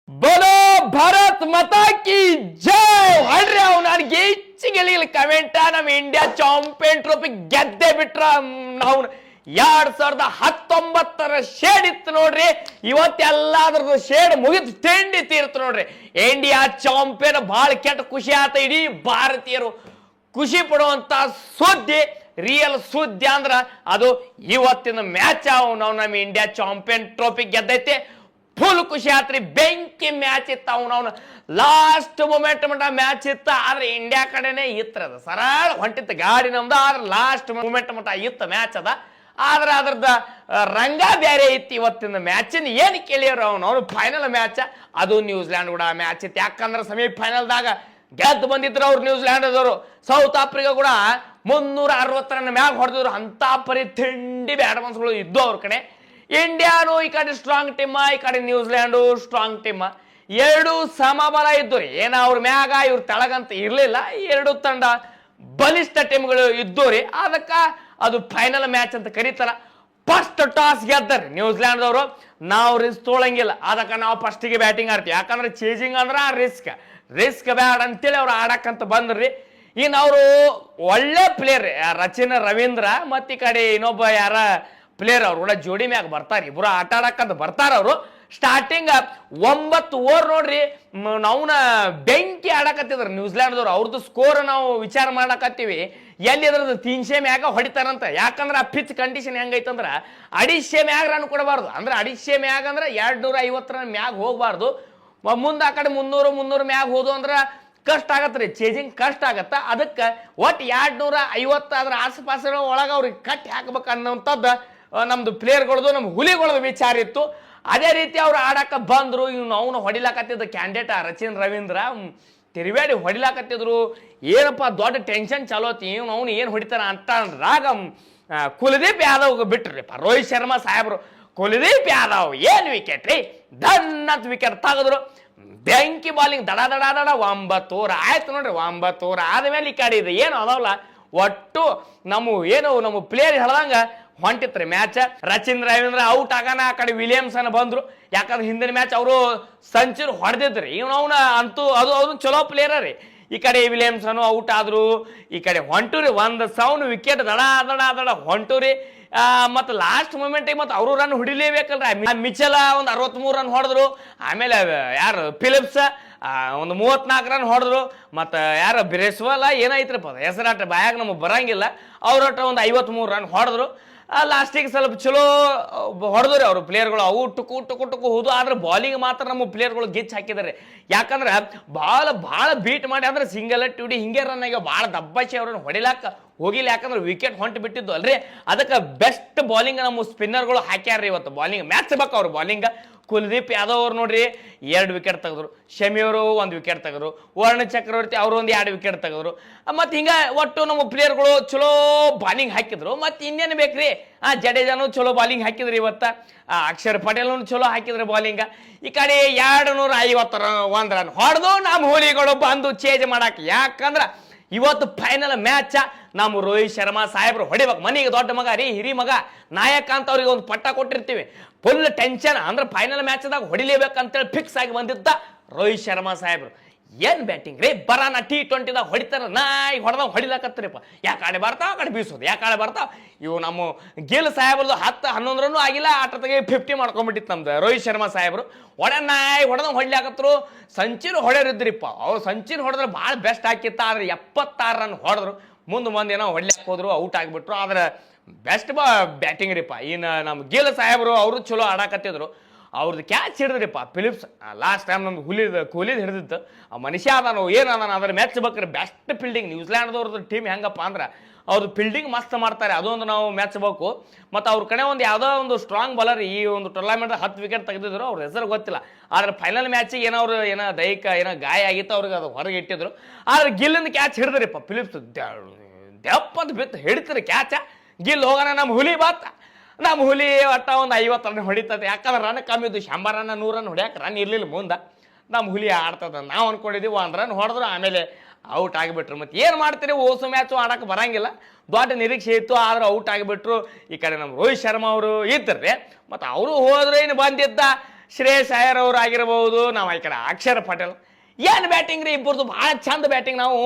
बोलो भारत माता की जय ಹೇಳ್ರಿ ಅವ್ ನನಗೆ ಹೆಚ್ಚಿಗೆ ಕಮೆಂಟ್ ನಮ್ಮ ಇಂಡಿಯಾ ಚಾಂಪಿಯನ್ ಟ್ರೋಫಿ ಗೆದ್ದೆ ಬಿಟ್ರ ನಾವು 2019 ಶೇಡ್ ಇತ್ತು ನೋಡ್ರಿ ಇವತ್ತೆಲ್ಲಾದ್ರದ್ದು ಶೇಡ್ ಮುಗಿದು ತಿಂಡಿ ತೀರ್ತು ನೋಡ್ರಿ ಇಂಡಿಯಾ ಚಾಂಪಿಯನ್ ಬಹಳ ಕೆಟ್ಟ ಖುಷಿ ಆತ ಇಡೀ ಭಾರತೀಯರು ಖುಷಿ ಪಡುವಂತ ಸುದ್ದಿ ರಿಯಲ್ ಸುದ್ದಿ ಅಂದ್ರ ಅದು ಇವತ್ತಿನ ಮ್ಯಾಚ್ ನಾವು ನಮ್ಮ ಇಂಡಿಯಾ ಚಾಂಪಿಯನ್ ಟ್ರೋಫಿ ಗೆದ್ದೈತೆ ಫುಲ್ ಖುಷಿ ಆತ್ರಿ ಬೆಂಕಿ ಮ್ಯಾಚ್ ಇತ್ತು ಅವನವನು ಲಾಸ್ಟ್ ಮೂಮೆಂಟ್ ಮಟ್ಟ ಮ್ಯಾಚ್ ಇತ್ತು ಆದ್ರೆ ಇಂಡಿಯಾ ಕಡೆನೆ ಇತ್ತು ಅದು ಸರಳ ಹೊಂಟಿತ್ತು ಗಾಡಿ ನಮ್ದು ಆದ್ರೆ ಲಾಸ್ಟ್ ಮೂಮೆಂಟ್ ಮಟ್ಟ ಇತ್ತು ಮ್ಯಾಚ್ ಅದ ಆದ್ರೆ ಅದ್ರದ ರಂಗ ಬೇರೆ ಇತ್ತು ಇವತ್ತಿನ ಮ್ಯಾಚಿನ ಏನು ಕೇಳಿಯವ್ರು ಅವನು ಫೈನಲ್ ಮ್ಯಾಚ್ ಅದು ನ್ಯೂಜಿಲ್ಯಾಂಡ್ ಕೂಡ ಮ್ಯಾಚ್ ಇತ್ತು ಯಾಕಂದ್ರೆ ಸೆಮಿಫೈನಲ್ದಾಗ ಗೆದ್ದು ಬಂದಿದ್ರು ಅವ್ರು ನ್ಯೂಜಿಲ್ಯಾಂಡ್ ಅದವರು ಸೌತ್ ಆಫ್ರಿಕಾ ಕೂಡ 360 ರನ್ ಮ್ಯಾಗ ಹೊಡೆದಿದ್ರು ಅಂತ ಪರಿ ತಿಂಡಿ ಬ್ಯಾಟ್ ಮನ್ಸ್ಗಳು ಇದ್ದು ಅವ್ರ ಕಡೆ ಇಂಡಿಯಾನು ಈ ಕಡೆ ಸ್ಟ್ರಾಂಗ್ ಟೀಮ್ ಈ ಕಡೆ ನ್ಯೂಜಿಲ್ಯಾಂಡು ಸ್ಟ್ರಾಂಗ್ ಟೀಮ್ ಎರಡು ಸಮಬಲ ಇದ್ದು ರೀ ಏನ ಅವ್ರ ಮ್ಯಾಗ ಇವ್ರ ತೆಳಗಂತ ಇರ್ಲಿಲ್ಲ ಎರಡು ತಂಡ ಬಲಿಷ್ಠ ಟೀಮ್ಗಳು ಇದ್ದು ರೀ ಅದಕ್ಕ ಅದು ಫೈನಲ್ ಮ್ಯಾಚ್ ಅಂತ ಕರೀತಾರ ಫಸ್ಟ್ ಟಾಸ್ ಗೆದ್ದಾರ ನ್ಯೂಜಿಲ್ಯಾಂಡ್ ದವರು ನಾವು ರಿಸ್ಕ್ ತೊಳಂಗಿಲ್ಲ ಅದಕ್ಕೆ ನಾವು ಫಸ್ಟಿಗೆ ಬ್ಯಾಟಿಂಗ್ ಆಡ್ತೀವಿ ಯಾಕಂದ್ರೆ ಚೇಜಿಂಗ್ ಅಂದ್ರೆ ರಿಸ್ಕ್ ಬ್ಯಾಡ್ ಅಂತೇಳಿ ಅವ್ರು ಆಡಕ್ಕಂತ ಬಂದ್ರಿ ಇನ್ನು ಅವರು ಒಳ್ಳೆ ಪ್ಲೇಯರ್ ರಚಿನ್ ರವೀಂದ್ರ ಮತ್ತು ಈ ಕಡೆ ಇನ್ನೊಬ್ಬ ಯಾರ ಪ್ಲೇಯರ್ ಅವ್ರು ಕೂಡ ಜೋಡಿ ಮ್ಯಾಗ ಬರ್ತಾರೆ ಇಬ್ರು ಆಟ ಆಡಕ್ಕಂತ ಬರ್ತಾರ ಅವರು ಸ್ಟಾರ್ಟಿಂಗ್ 9 ಓವರ್ ನೋಡ್ರಿ ನಾವ್ನ ಬೆಂಕಿ ಆಡಕತ್ತಿದ್ರು ನ್ಯೂಜಿಲ್ಯಾಂಡ್ದವ್ರು ಅವ್ರದ್ದು ಸ್ಕೋರ್ ನಾವು ವಿಚಾರ ಮಾಡಕತ್ತೀವಿ ಎಲ್ಲಿ ಅದ್ರದ್ದು 300 ಮ್ಯಾಗ ಹೊಡಿತಾರಂತ ಯಾಕಂದ್ರೆ ಆ ಪಿಚ್ ಕಂಡೀಷನ್ ಹೆಂಗೈತಂದ್ರ 250 ಮ್ಯಾಗ ರನ್ ಕೊಡಬಾರ್ದು ಅಂದ್ರೆ 250 ಮ್ಯಾಗ ಅಂದ್ರೆ 250 ರನ್ ಮ್ಯಾಗ ಹೋಗ್ಬಾರ್ದು ಮುಂದೆ ಆ ಕಡೆ 300 ಮ್ಯಾಗ ಹೋದು ಅಂದ್ರೆ ಕಷ್ಟ ಆಗತ್ರಿ ಚೇಜಿಂಗ್ ಕಷ್ಟ ಆಗತ್ತ ಅದಕ್ಕೆ ಒಟ್ಟು 250 ಅದ್ರ ಆಸುಪಾಸ ಒಳಗೆ ಅವ್ರಿಗೆ ಕಟ್ಟಿ ಹಾಕ್ಬೇಕು ಅನ್ನೋಂಥದ್ದು ನಮ್ದು ಪ್ಲೇಯರ್ಗಳದು ನಮ್ಮ ಹುಲಿಗಳದು ವಿಚಾರ ಇತ್ತು ಅದೇ ರೀತಿ ಅವ್ರು ಆಡಕ್ಕೆ ಬಂದ್ರು ಇವ್ನು ಅವನು ಹೊಡಿಲಾಕತ್ತಿದ್ದ ಕ್ಯಾಂಡಿಡೇಟ್ ರಚಿನ್ ರವೀಂದ್ರ ತಿರುವೇಡಿ ಹೊಡಿಲಾಕತ್ತಿದ್ರು ಏನಪ್ಪ ದೊಡ್ಡ ಟೆನ್ಷನ್ ಚಲೋತಿ ಇವ್ನು ಅವನು ಏನು ಹೊಡಿತಾರ ಅಂತ ಅಂದ್ರಾಗ ಕುಲದೀಪ್ ಯಾದವ್ ಬಿಟ್ರಿಪ್ಪ ರೋಹಿತ್ ಶರ್ಮಾ ಸಾಹೇಬ್ರು ಕುಲದೀಪ್ ಯಾದವ್ ಏನು ವಿಕೆಟ್ ರೀ ದನ್ನತ್ ವಿಕೆಟ್ ತೆಗೆದ್ರು ಬೆಂಕಿ ಬಾಲಿಂಗ್ ದಡ 9 ಓವರ್ ಆಯ್ತು ನೋಡ್ರಿ 9 ಓವರ್ ಆದ್ಮೇಲೆ ಈ ಕಡೆ ಇದು ಏನು ಅದಾವಲ್ಲ ಒಟ್ಟು ನಮ್ಮ ಪ್ಲೇಯರ್ ಹೇಳ್ದಂಗ ಹೊಂಟಿತ್ರಿ ಮ್ಯಾಚ್ ರಚಿನ್ ರವೀಂದ್ರ ಔಟ್ ಆಗಾನ ಆ ಕಡೆ ವಿಲಿಯಮ್ಸನ್ ಬಂದ್ರು ಯಾಕಂದ್ರೆ ಹಿಂದಿನ ಮ್ಯಾಚ್ ಅವರು ಸೆಂಚುರಿ ಹೊಡೆದಿದ್ರಿ ಇವನು ಅವನ ಅಂತೂ ಅದು ಚಲೋ ಪ್ಲೇಯರ್ ರೀ ಈ ಕಡೆ ವಿಲಿಯಮ್ಸನ್ ಔಟ್ ಆದ್ರು ಈ ಕಡೆ ಹೊಂಟುರಿ 1 ವಿಕೆಟ್ ದಡ ಹೊಂಟುರಿ ಮತ್ತು ಲಾಸ್ಟ್ ಮೂಮೆಂಟಿಗೆ ಮತ್ತು ಅವರು ರನ್ ಹೊಡಿಲೇಬೇಕಲ್ರಿ ಮಿಚಲ ಒಂದು 63 ರನ್ ಹೊಡೆದ್ರು ಆಮೇಲೆ ಯಾರು ಫಿಲಿಪ್ಸ್ ಒಂದು 34 ರನ್ ಹೊಡೆದ್ರು ಮತ್ತು ಯಾರು ಬಿರೇಸ್ವಾಲ ಏನೈತ್ರಪ್ಪ ಹೆಸರಾಟ ಬಾಯಾಗ ನಮಗೆ ಬರಂಗಿಲ್ಲ ಅವ್ರೊಟ್ಟ ಒಂದು 53 ರನ್ ಹೊಡೆದ್ರು ಲಾಸ್ಟಿಗೆ ಸ್ವಲ್ಪ ಚಲೋ ಹೊಡೆದ್ರಿ ಅವರು ಪ್ಲೇಯರ್ಗಳು ಅವು ಟುಕು ಹೋದು ಆದ್ರೆ ಬಾಲಿಂಗ್ ಮಾತ್ರ ನಮ್ಮ ಪ್ಲೇಯರ್ಗಳು ಗಿಚ್ ಹಾಕಿದಾರೆ ಯಾಕಂದ್ರೆ ಭಾಳ ಬೀಟ್ ಮಾಡಿ ಅಂದ್ರೆ ಸಿಂಗಲ್ ಟ್ಯೂಡಿ ಹಿಂಗೆ ರನ್ ಆಗ್ಯಾವ ಭಾಳ ದಬ್ಬಾಚಿ ಅವ್ರನ್ನ ಹೊಡಿಲಾಕ ಹೋಗಿಲ್ಲ ಯಾಕಂದ್ರೆ ವಿಕೆಟ್ ಹೊಂಟು ಬಿಟ್ಟಿದ್ದು ಅಲ್ರಿ ಅದಕ್ಕೆ ಬೆಸ್ಟ್ ಬಾಲಿಂಗ್ ನಮ್ಮ ಸ್ಪಿನ್ನರ್ಗಳು ಹಾಕ್ಯಾರ್ರಿ ಇವತ್ತು ಬಾಲಿಂಗ್ ಮ್ಯಾಚ್ ಬೇಕು ಅವ್ರು ಬಾಲಿಂಗ್ ಕುಲದೀಪ್ ಯಾದವ್ ಅವ್ರು ನೋಡ್ರಿ 2 ವಿಕೆಟ್ ತೆಗೆದ್ರು ಶಮಿ ಅವರು 1 ವಿಕೆಟ್ ತೆಗೆದ್ರು ವರ್ಣ ಚಕ್ರವರ್ತಿ ಅವರು ಒಂದು 2 ವಿಕೆಟ್ ತೆಗೆದ್ರು ಮತ್ತು ಹಿಂಗೆ ಒಟ್ಟು ನಮ್ಮ ಪ್ಲೇಯರ್ಗಳು ಚಲೋ ಬಾಲಿಂಗ್ ಹಾಕಿದ್ರು ಮತ್ತು ಇನ್ನೇನು ಬೇಕ್ರಿ ಜಡೇಜಾನು ಚಲೋ ಬಾಲಿಂಗ್ ಹಾಕಿದ್ರಿ ಇವತ್ತು ಅಕ್ಷರ್ ಪಟೇಲ್ನು ಚಲೋ ಹಾಕಿದ್ರು ಬಾಲಿಂಗ್ ಈ ಕಡೆ 251 ರನ್ ಹೊಡೆದು ನಮ್ಮ ಹುಲಿಗಳು ಬಂದು ಚೇಂಜ್ ಮಾಡಕ್ಕೆ ಯಾಕಂದ್ರೆ ಇವತ್ತು ಫೈನಲ್ ಮ್ಯಾಚ್ ನಮ್ಮ ರೋಹಿತ್ ಶರ್ಮಾ ಸಾಹೇಬ್ರು ಹೊಡಿಬೇಕು ಮನೆಗೆ ದೊಡ್ಡ ಮಗ ರೀ ಹಿರಿ ಮಗ ನಾಯಕ ಅಂತ ಅವ್ರಿಗೆ ಒಂದು ಪಟ್ಟ ಕೊಟ್ಟಿರ್ತೀವಿ ಫುಲ್ ಟೆನ್ಷನ್ ಅಂದ್ರೆ ಫೈನಲ್ ಮ್ಯಾಚ್ದಾಗ ಹೊಡಿಲೇಬೇಕಂತೇಳಿ ಫಿಕ್ಸ್ ಆಗಿ ಬಂದಿದ್ದ ರೋಹಿತ್ ಶರ್ಮಾ ಸಾಹೇಬ್ರು ಏನು ಬ್ಯಾಟಿಂಗ್ ರೀ ಬರಾನ T20ದಾಗ ಹೊಡಿತಾರ ನಾಯಿ ಹೊಡಿಲಾಕತ್ರಿಪ್ಪ ಯಾಕಡೆ ಬರ್ತಾವ ಆ ಕಡೆ ಬೀಸೋದು ಯಾಕಡೆ ಬರ್ತಾವ ಇವು ನಮ್ಮ ಗಿಲ್ ಸಾಹೇಬ್ರದ್ದು 10-11 ರನ್ನೂ ಆಗಿಲ್ಲ ಆಟದಾಗೆ 50 ಮಾಡ್ಕೊಂಡ್ಬಿಟ್ಟಿತ್ತು ನಮ್ದು ರೋಹಿತ್ ಶರ್ಮಾ ಸಾಹೇಬ್ರು ನಾಯಿ ಹೊಡ್ಲಾಕತ್ರು ಸೆಂಚುರಿ ಹೊಡೆಯೋರಿದ್ರಿಪ್ಪ ಅವ್ರು ಸೆಂಚುರಿ ಹೊಡೆದ್ರೆ ಭಾಳ ಬೆಸ್ಟ್ ಹಾಕಿತ್ತ ಆದ್ರೆ 76 ರನ್ ಹೊಡೆದ್ರು ಮುಂದೆ ಏನೋ ಹೊಡ್ಲಾಕ್ ಹೋದ್ರು ಔಟ್ ಆಗಿಬಿಟ್ರು ಆದ್ರೆ ಬೆಸ್ಟ್ ಬ್ಯಾಟಿಂಗ್ ರೀಪ್ಪ ಇನ್ನು ನಮ್ಮ ಗಿಲ್ ಸಾಹೇಬ್ರು ಅವರು ಚಲೋ ಆಡಾಕತ್ತಿದ್ರು ಅವ್ರದ್ದು ಕ್ಯಾಚ್ ಹಿಡಿದ್ರಿಪ್ಪ ಫಿಲಿಪ್ಸ್ ಲಾಸ್ಟ್ ಟೈಮ್ ನಮ್ದು ಕೊಹ್ಲಿದ್ ಹಿಡಿದಿತ್ತು ಆ ಮನುಷ್ಯ ಅದಾನು ಏನು ಅದಾನ ಅದ್ರ ಮ್ಯಾಚ್ ಬೇಕ್ರಿ ಬೆಸ್ಟ್ ಫೀಲ್ಡಿಂಗ್ ನ್ಯೂಜಿಲ್ಯಾಂಡ್ದವ್ರದ್ದು ಟೀಮ್ ಹೆಂಗಪ್ಪ ಅಂದ್ರೆ ಅವ್ರದ್ದು ಫೀಲ್ಡಿಂಗ್ ಮಸ್ತ್ ಮಾಡ್ತಾರೆ ಅದೊಂದು ನಾವು ಮ್ಯಾಚ್ ಬೇಕು ಮತ್ತು ಅವ್ರ ಕಡೆ ಒಂದು ಯಾವುದೋ ಒಂದು ಸ್ಟ್ರಾಂಗ್ ಬಾಲರ್ ಈ ಒಂದು ಟೂರ್ನಮೆಂಟ್ 10 ವಿಕೆಟ್ ತೆಗೆದಿದ್ರು ಅವ್ರ ಹೆಸರು ಗೊತ್ತಿಲ್ಲ ಆದ್ರೆ ಫೈನಲ್ ಮ್ಯಾಚಿಗೆ ಏನೋ ದೈಹಿಕ ಗಾಯ ಆಗಿತ್ತು ಅವ್ರಿಗೆ ಅದು ಹೊರಗೆ ಇಟ್ಟಿದ್ರು ಆದ್ರೆ ಗಿಲ್ಲಿಂದ ಕ್ಯಾಚ್ ಹಿಡಿದ್ರಿಪ್ಪ ಫಿಲಿಪ್ಸ್ ದೆಪ್ಪಂತ ಬಿತ್ತು ಹಿಡಿತೀರಿ ಕ್ಯಾಚ ಗಿಲ್ ಹೋಗೋಣ ನಮ್ಮ ಹುಲಿ ಬಾತ ನಮ್ಮ ಹುಲಿ ಒಟ್ಟ ಒಂದು 50 ರನ್ ಹೊಡಿತದೆ ಯಾಕಂದ್ರೆ ರನ್ ಕಮ್ಮಿ ಇದ್ದು 100 ರನ್ 100 ರನ್ ಹೊಡ್ಯಾಕೆ ರನ್ ಇರಲಿಲ್ಲ ಮುಂದೆ ನಮ್ಮ ಹುಲಿ ಆಡ್ತದ ನಾವು ಅನ್ಕೊಂಡಿದ್ದೀವಿ 1 ರನ್ ಹೊಡೆದ್ರು ಆಮೇಲೆ ಔಟ್ ಆಗಿಬಿಟ್ರು ಮತ್ತು ಏನು ಮಾಡ್ತೀರಿ ಓಸು ಮ್ಯಾಚು ಆಡಕ್ಕೆ ಬರಂಗಿಲ್ಲ ದೊಡ್ಡ ನಿರೀಕ್ಷೆ ಇತ್ತು ಆದ್ರೆ ಔಟ್ ಆಗಿಬಿಟ್ರು ಈ ಕಡೆ ನಮ್ಮ ರೋಹಿತ್ ಶರ್ಮಾ ಅವರು ಇದ್ದರೆ ಮತ್ತು ಅವರು ಹೋದ್ರೆ ಇನ್ನು ಬಂದಿದ್ದ ಶ್ರೇಯಸ್ ಅಯ್ಯರ್ ಅವ್ರು ಆಗಿರಬಹುದು, ನಾವು ಈ ಕಡೆ ಅಕ್ಷರ್ ಪಟೇಲ್. ಏನು ಬ್ಯಾಟಿಂಗ್ ರೀ ಇಬ್ಬರದು, ಭಾಳ ಚಂದ ಬ್ಯಾಟಿಂಗ್. ನಾವು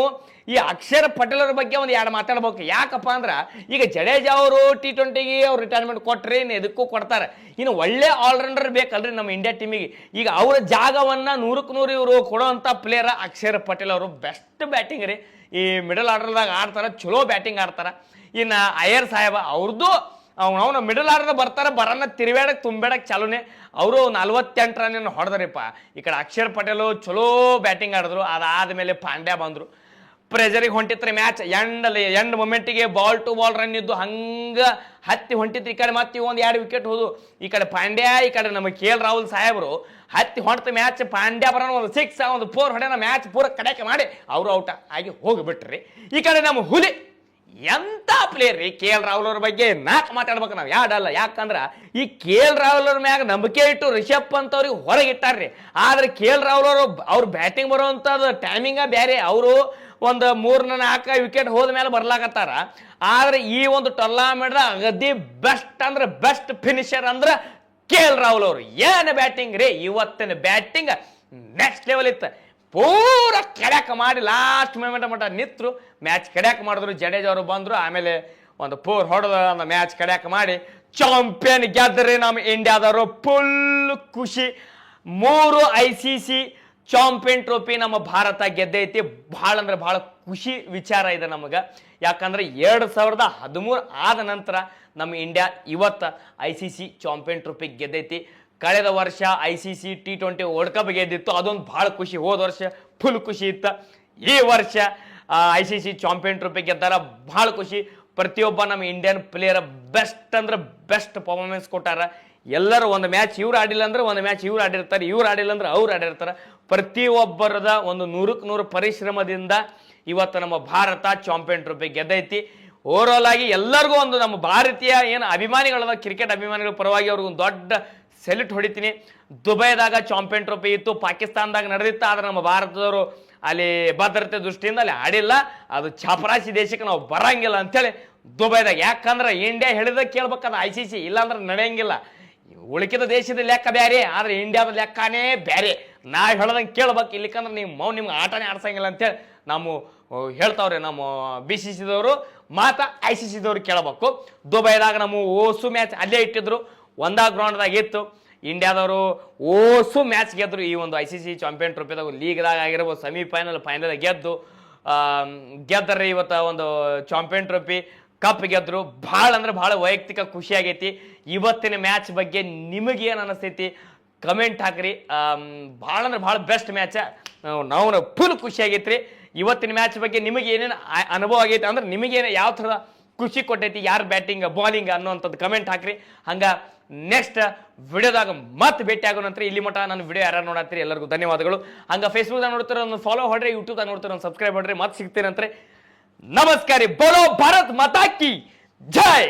ಈ ಅಕ್ಷರ್ ಪಟೇಲ್ ಅವ್ರ ಬಗ್ಗೆ ಒಂದು ಎರಡು ಮಾತಾಡ್ಬೇಕು. ಯಾಕಪ್ಪ ಅಂದ್ರೆ ಈಗ ಜಡೇಜಾ ಅವರು T20ಗೆ ಅವ್ರು ರಿಟೈರ್ಮೆಂಟ್ ಕೊಟ್ರಿ, ಇನ್ನು ಎದಕ್ಕೂ ಕೊಡ್ತಾರೆ. ಇನ್ನು ಒಳ್ಳೆ ಆಲ್ರೌಂಡರ್ ಬೇಕಲ್ರಿ ನಮ್ಮ ಇಂಡಿಯಾ ಟೀಮಿಗೆ. ಈಗ ಅವರ ಜಾಗವನ್ನ 100ಕ್ಕೆ 100 ಇವರು ಕೊಡುವಂಥ ಪ್ಲೇಯರ್ ಅಕ್ಷರ್ ಪಟೇಲ್ ಅವರು. ಬೆಸ್ಟ್ ಬ್ಯಾಟಿಂಗ್ ರೀ, ಈ ಮಿಡಲ್ ಆರ್ಡರ್ದಾಗ ಆಡ್ತಾರೆ, ಚಲೋ ಬ್ಯಾಟಿಂಗ್ ಆಡ್ತಾರೆ. ಇನ್ನು ಅಯ್ಯರ್ ಸಾಹೇಬ ಅವ್ರದ್ದು ಅವನು ಮಿಡಲ್ ಆರ್ಡರ್ ಬರ್ತಾರೆ, ಬರನ್ನ ತಿರುವೇಡಕ್ಕೆ ತುಂಬೇಡಕ್ಕೆ ಚಾಲೂನೆ. ಅವರು 48 ರನ್ ಹೊಡೆದ್ರಿಪ್ಪ. ಈ ಕಡೆ ಅಕ್ಷರ್ ಪಟೇಲು ಚಲೋ ಬ್ಯಾಟಿಂಗ್ ಆಡಿದ್ರು. ಅದಾದ್ಮೇಲೆ ಪಾಂಡ್ಯ ಬಂದರು. ಪ್ರೆಜರಿಗೆ ಹೊಂಟಿತ್ರಿ ಮ್ಯಾಚ್. ಎಂಡ್ ಮೊಮೆಂಟಿಗೆ ಬಾಲ್ ಟು ಬಾಲ್ ರನ್ ಇದ್ದು ಹಂಗೆ ಹತ್ತಿ ಹೊಂಟಿತ್ತು. ಈ ಕಡೆ ಮತ್ತೆ ಒಂದು 2 ವಿಕೆಟ್ ಹೋದು. ಈ ಕಡೆ ಪಾಂಡ್ಯ, ಈ ಕಡೆ ನಮ್ಮ KL ರಾಹುಲ್ ಸಾಹೇಬರು ಹತ್ತಿ ಹೊಂಟ ಮ್ಯಾಚ್. ಪಾಂಡ್ಯ ಬರೋಣ ಒಂದು 6 ಒಂದು 4 ಹೊಡೆನ ಮ್ಯಾಚ್ ಪೂರ ಕಡೆಗೆ ಮಾಡಿ ಅವರು ಔಟ ಆಗಿ ಹೋಗಿಬಿಟ್ರಿ. ಈ ಕಡೆ ನಮ್ಮ ಹುಲಿ ಎಂತ ಪ್ಲೇಯರ್ ರೀ KL ರಾಹುಲ್ ಅವ್ರ ಬಗ್ಗೆ 4 ಮಾತಾಡ್ಬೇಕು ನಾವು, ಯಾಡಲ್ಲ. ಯಾಕಂದ್ರೆ ಈ KL ರಾಹುಲ್ ಅವ್ರ ಮ್ಯಾಗ ನಂಬಿಕೆ ಇಟ್ಟು ರಿಷಬ್ ಪಂತ್ ಅವ್ರಿಗೆ ಹೊರಗೆ ಇಟ್ಟಾರ್ರಿ. ಆದ್ರೆ KL ರಾಹುಲ್ ಅವರು ಅವ್ರ ಬ್ಯಾಟಿಂಗ್ ಬರುವಂಥದ್ದು ಟೈಮಿಂಗ ಬೇರೆ. ಅವರು ಒಂದು 3-4 ವಿಕೆಟ್ ಹೋದ ಮೇಲೆ ಬರ್ಲಾಕತ್ತಾರ. ಆದ್ರೆ ಈ ಒಂದು ಟೂರ್ನಮೆಂಟ್ ಅಗದಿ ಬೆಸ್ಟ್ ಅಂದ್ರೆ ಬೆಸ್ಟ್ ಫಿನಿಷರ್ ಅಂದ್ರೆ KL ರಾಹುಲ್ ಅವರು. ಏನು ಬ್ಯಾಟಿಂಗ್ ರೀ ಇವತ್ತಿನ ಬ್ಯಾಟಿಂಗ್ ನೆಕ್ಸ್ಟ್ ಲೆವೆಲ್ ಇತ್ತು. ಪೂರ ಕಡ್ಯಾಕ ಮಾಡಿ ಲಾಸ್ಟ್ ಮೂಮೆಂಟ್ ಮಟ್ಟ ನಿಂತರು, ಮ್ಯಾಚ್ ಕಡ್ಯಾಕ ಮಾಡಿದ್ರು. ಜಡೇಜಾ ಅವರು ಬಂದರು, ಆಮೇಲೆ ಒಂದು 4 ಹೊಡೆದ ಒಂದು ಮ್ಯಾಚ್ ಕಡ್ಯಾಕ ಮಾಡಿ ಚಾಂಪಿಯನ್ ಗೆದ್ದರೆ ನಮ್ಮ ಇಂಡಿಯಾದವರು. ಫುಲ್ ಖುಷಿ. 3 ICC ಚಾಂಪಿಯನ್ ಟ್ರೋಫಿ ನಮ್ಮ ಭಾರತ ಗೆದ್ದೈತಿ. ಭಾಳ ಅಂದ್ರೆ ಭಾಳ ಖುಷಿ ವಿಚಾರ ಇದೆ ನಮಗೆ. ಯಾಕಂದ್ರೆ 2013 ಆದ ನಂತರ ನಮ್ಮ ಇಂಡಿಯಾ ಇವತ್ತು ICC ಚಾಂಪಿಯನ್ ಟ್ರೋಫಿ ಗೆದ್ದೈತಿ. ಕಳೆದ ವರ್ಷ ICC T20 ವರ್ಲ್ಡ್ ಕಪ್ ಗೆದ್ದಿತ್ತು, ಅದೊಂದು ಭಾಳ ಖುಷಿ. ಹೋದ ವರ್ಷ ಫುಲ್ ಖುಷಿ ಇತ್ತು. ಈ ವರ್ಷ ICC ಚಾಂಪಿಯನ್ ಟ್ರೋಫಿ ಗೆದ್ದಾರ, ಭಾಳ ಖುಷಿ. ಪ್ರತಿಯೊಬ್ಬ ನಮ್ಮ ಇಂಡಿಯನ್ ಪ್ಲೇಯರ್ ಬೆಸ್ಟ್ ಅಂದ್ರೆ ಬೆಸ್ಟ್ ಪರ್ಫಾರ್ಮೆನ್ಸ್ ಕೊಟ್ಟಾರ. ಎಲ್ಲರೂ ಒಂದು ಮ್ಯಾಚ್ ಇವ್ರು ಆಡಿಲ್ಲ ಅಂದ್ರೆ ಒಂದು ಮ್ಯಾಚ್ ಇವ್ರು ಆಡಿರ್ತಾರೆ, ಇವ್ರು ಆಡಿಲ್ಲ ಅಂದ್ರೆ ಅವ್ರು ಆಡಿರ್ತಾರೆ. ಪ್ರತಿಯೊಬ್ಬರದ ಒಂದು 100ಕ್ಕೆ 100 ಪರಿಶ್ರಮದಿಂದ ಇವತ್ತು ನಮ್ಮ ಭಾರತ ಚಾಂಪಿಯನ್ ಟ್ರೋಫಿ ಗೆದ್ದೈತಿ. ಓವರಾಲ್ ಆಗಿ ಎಲ್ಲರಿಗೂ ಒಂದು ನಮ್ಮ ಭಾರತೀಯ ಏನು ಅಭಿಮಾನಿಗಳದ ಕ್ರಿಕೆಟ್ ಅಭಿಮಾನಿಗಳ ಪರವಾಗಿ ಅವ್ರಿಗೆ ಒಂದು ದೊಡ್ಡ ಸೆಲ್ಯೂಟ್ ಹೊಡಿತೀನಿ. ದುಬೈದಾಗ ಚಾಂಪಿಯನ್ ಟ್ರೋಫಿ ಇತ್ತು, ಪಾಕಿಸ್ತಾನದಾಗ ನಡೆದಿತ್ತು. ಆದ್ರೆ ನಮ್ಮ ಭಾರತದವರು ಅಲ್ಲಿ ಭದ್ರತೆ ದೃಷ್ಟಿಯಿಂದ ಅಲ್ಲಿ ಆಡಿಲ್ಲ. ಅದು ಚಾಪರಾಶಿ ದೇಶಕ್ಕೆ ನಾವು ಬರಂಗಿಲ್ಲ ಅಂತೇಳಿ ದುಬೈದಾಗ. ಯಾಕಂದ್ರೆ ಇಂಡಿಯಾ ಹೇಳಿದಾಗ ಕೇಳ್ಬೇಕದು ICC, ಇಲ್ಲಾಂದ್ರೆ ನಡೆಯಂಗಿಲ್ಲ. ಉಳಿಕಿದ ದೇಶದ ಲೆಕ್ಕ ಬೇರೆ, ಆದ್ರೆ ಇಂಡಿಯಾದ ಲೆಕ್ಕನೇ ಬೇರೆ. ನಾವು ಹೇಳ್ದಂಗೆ ಕೇಳ್ಬೇಕು, ಇಲ್ಲಿಕಂದ್ರೆ ನಿಮ್ಗೆ ಆಟನೇ ಆಡ್ಸಂಗಿಲ್ಲ ಅಂತೇಳಿ ನಾವು ಹೇಳ್ತಾವ್ರಿ. ನಮ್ಮ BCCದವರು ಮಾತಾ ICCದವ್ರು ಕೇಳಬೇಕು. ದುಬೈದಾಗ ನಮ್ಮ ಓಸು ಮ್ಯಾಚ್ ಅಲ್ಲೇ ಇಟ್ಟಿದ್ರು, ಒಂದಾ ಗ್ರೌಂಡ್ದಾಗ ಇತ್ತು. ಇಂಡಿಯಾದವರು ಓಸು ಮ್ಯಾಚ್ ಗೆದ್ರು. ಈ ಒಂದು ICC ಚಾಂಪಿಯನ್ ಟ್ರೋಫಿದಾಗ ಲೀಗ್ದಾಗ ಆಗಿರ್ಬೋದು, ಸೆಮಿಫೈನಲ್ ಫೈನಲ್ ಗೆದ್ದರೆ ಇವತ್ತು ಒಂದು ಚಾಂಪಿಯನ್ ಟ್ರೋಫಿ ಕಪ್ ಗೆದ್ರು. ಭಾಳ ಅಂದ್ರೆ ಭಾಳ ವೈಯಕ್ತಿಕ ಖುಷಿ ಆಗೈತಿ. ಇವತ್ತಿನ ಮ್ಯಾಚ್ ಬಗ್ಗೆ ನಿಮಗೇನು ಅನಿಸ್ತೈತಿ ಕಮೆಂಟ್ ಹಾಕ್ರಿ. ಭಾಳ ಅಂದ್ರೆ ಭಾಳ ಬೆಸ್ಟ್ ಮ್ಯಾಚ್, ನಾವು ಫುಲ್ ಖುಷಿ ಆಗೈತ್ರಿ. ಇವತ್ತಿನ ಮ್ಯಾಚ್ ಬಗ್ಗೆ ನಿಮಗೆ ಏನೇನು ಅನುಭವ ಆಗೈತೆ ಅಂದ್ರೆ ನಿಮಗೇನು ಯಾವ ಥರದ ಖುಷಿ ಕೊಟ್ಟೈತಿ, ಯಾರು ಬ್ಯಾಟಿಂಗ್ ಬಾಲಿಂಗ್ ಅನ್ನೋಂಥದ್ದು ಕಮೆಂಟ್ ಹಾಕ್ರಿ. ಹಂಗ ನೆಕ್ಸ್ಟ್ ವಿಡಿಯೋದಾಗ ಮತ್ತೆ ಭೇಟಿ ಆಗೋ ನಂತರ ಇಲ್ಲಿ ಮಟ್ಟ ನನ್ನ ವಿಡಿಯೋ ಯಾರು ನೋಡತ್ತೀರಿ ಎಲ್ಲರಿಗೂ ಧನ್ಯವಾದಗಳು. ಹಂಗ ಫೇಸ್ಬುಕ್ದಾಗ ನೋಡ್ತೀರ ಒಂದು ಫಾಲೋ ಹೊಡ್ರಿ, ಯೂಟ್ಯೂಬ್ದಾಗ ನೋಡ್ತೀರ ಒಂದು ಸಬ್ಸ್ಕ್ರೈಬ್ ಮಾಡ್ರಿ. ಮತ್ತೆ ಸಿಗ್ತೇನೆ. ನಮಸ್ಕಾರ. ಬೋಲೋ ಭಾರತ್ ಮಾತಾ ಕಿ ಜೈ.